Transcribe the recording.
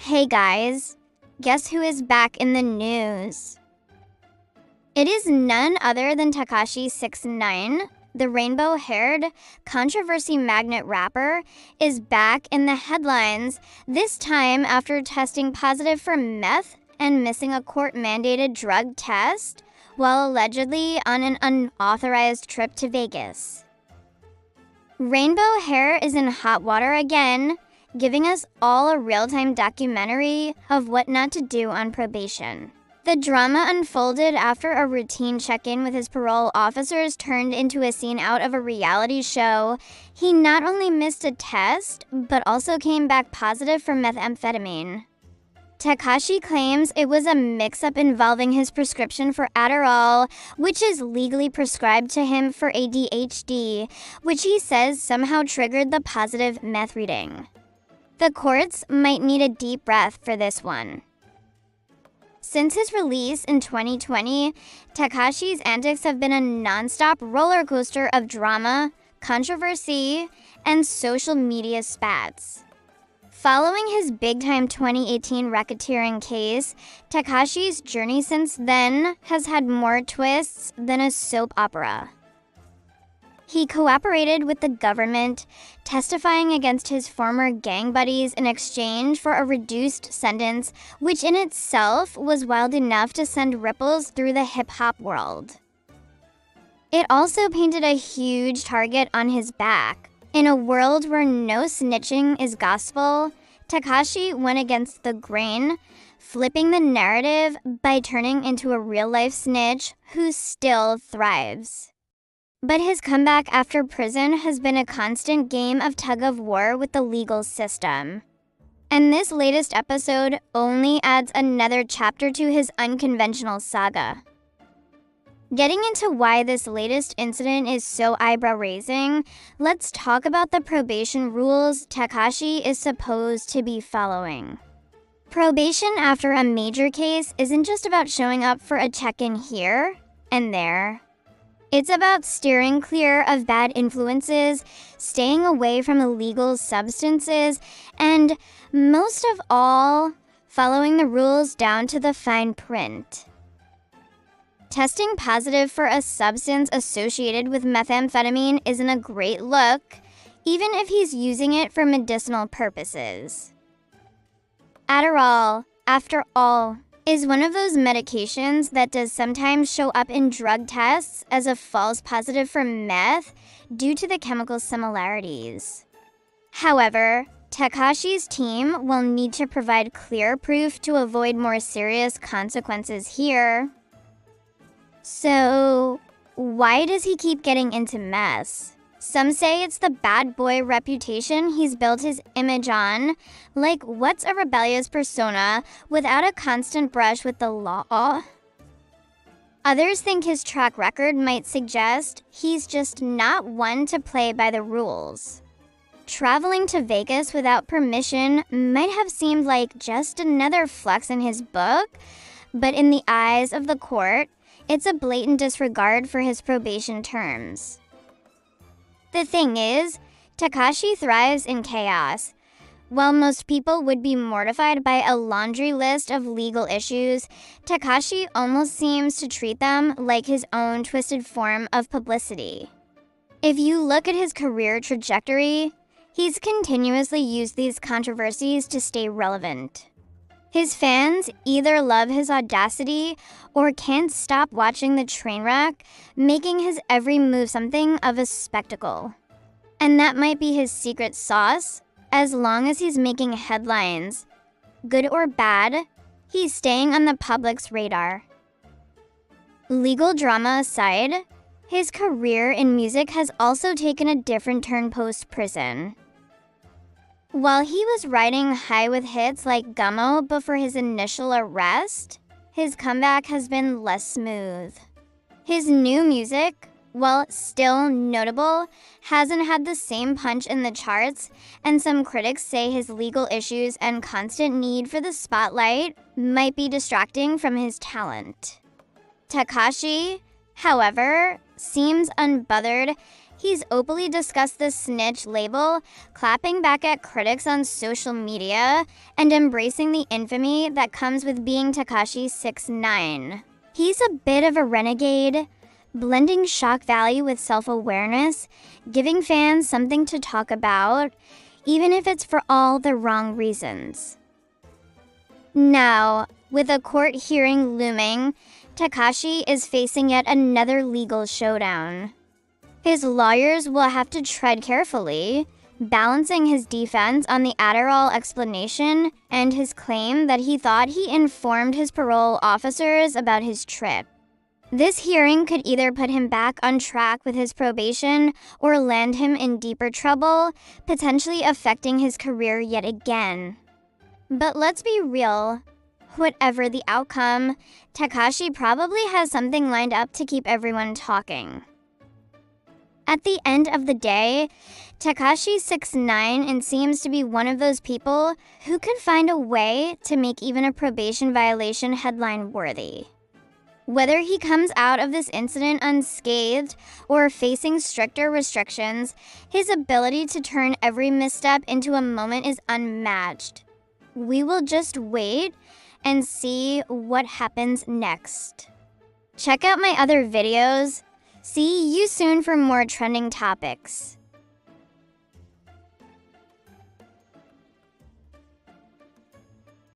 Hey guys, guess who is back in the news? It is none other than Tekashi 6ix9ine, the rainbow-haired, controversy magnet rapper, is back in the headlines, this time after testing positive for meth and missing a court-mandated drug test while allegedly on an unauthorized trip to Vegas. Rainbow hair is in hot water again, giving us all a real-time documentary of what not to do on probation. The drama unfolded after a routine check-in with his parole officers turned into a scene out of a reality show. He not only missed a test, but also came back positive for methamphetamine. Tekashi claims it was a mix-up involving his prescription for Adderall, which is legally prescribed to him for ADHD, which he says somehow triggered the positive meth reading. The courts might need a deep breath for this one. Since his release in 2020, Tekashi's antics have been a non-stop roller coaster of drama, controversy, and social media spats. Following his big-time 2018 racketeering case, Tekashi's journey since then has had more twists than a soap opera. He cooperated with the government, testifying against his former gang buddies in exchange for a reduced sentence, which in itself was wild enough to send ripples through the hip-hop world. It also painted a huge target on his back. In a world where no snitching is gospel, Tekashi went against the grain, flipping the narrative by turning into a real-life snitch who still thrives. But his comeback after prison has been a constant game of tug-of-war with the legal system. And this latest episode only adds another chapter to his unconventional saga. Getting into why this latest incident is so eyebrow-raising, let's talk about the probation rules Tekashi is supposed to be following. Probation after a major case isn't just about showing up for a check-in here and there. It's about steering clear of bad influences, staying away from illegal substances, and, most of all, following the rules down to the fine print. Testing positive for a substance associated with methamphetamine isn't a great look, even if he's using it for medicinal purposes. Adderall, after all, is one of those medications that does sometimes show up in drug tests as a false positive for meth due to the chemical similarities. However, Tekashi's team will need to provide clear proof to avoid more serious consequences here. So, why does he keep getting into mess? Some say it's the bad boy reputation he's built his image on. Like, what's a rebellious persona without a constant brush with the law? Others think his track record might suggest he's just not one to play by the rules. Traveling to Vegas without permission might have seemed like just another flex in his book, but in the eyes of the court, it's a blatant disregard for his probation terms. The thing is, Tekashi thrives in chaos. While most people would be mortified by a laundry list of legal issues, Tekashi almost seems to treat them like his own twisted form of publicity. If you look at his career trajectory, he's continuously used these controversies to stay relevant. His fans either love his audacity or can't stop watching the train wreck, making his every move something of a spectacle. And that might be his secret sauce, as long as he's making headlines. Good or bad, he's staying on the public's radar. Legal drama aside, his career in music has also taken a different turn post-prison. While he was riding high with hits like Gummo before his initial arrest, his comeback has been less smooth. His new music, while still notable, hasn't had the same punch in the charts, and some critics say his legal issues and constant need for the spotlight might be distracting from his talent. Tekashi, however, seems unbothered. He's openly discussed the snitch label, clapping back at critics on social media, and embracing the infamy that comes with being Tekashi 6ix9ine. He's a bit of a renegade, blending shock value with self-awareness, giving fans something to talk about, even if it's for all the wrong reasons. Now, with a court hearing looming, Tekashi is facing yet another legal showdown. His lawyers will have to tread carefully, balancing his defense on the Adderall explanation and his claim that he thought he informed his parole officers about his trip. This hearing could either put him back on track with his probation or land him in deeper trouble, potentially affecting his career yet again. But let's be real. Whatever the outcome, Tekashi probably has something lined up to keep everyone talking. At the end of the day, Tekashi 6ix9ine seems to be one of those people who can find a way to make even a probation violation headline worthy. Whether he comes out of this incident unscathed or facing stricter restrictions, his ability to turn every misstep into a moment is unmatched. We will just wait and see what happens next. Check out my other videos. See you soon for more trending topics.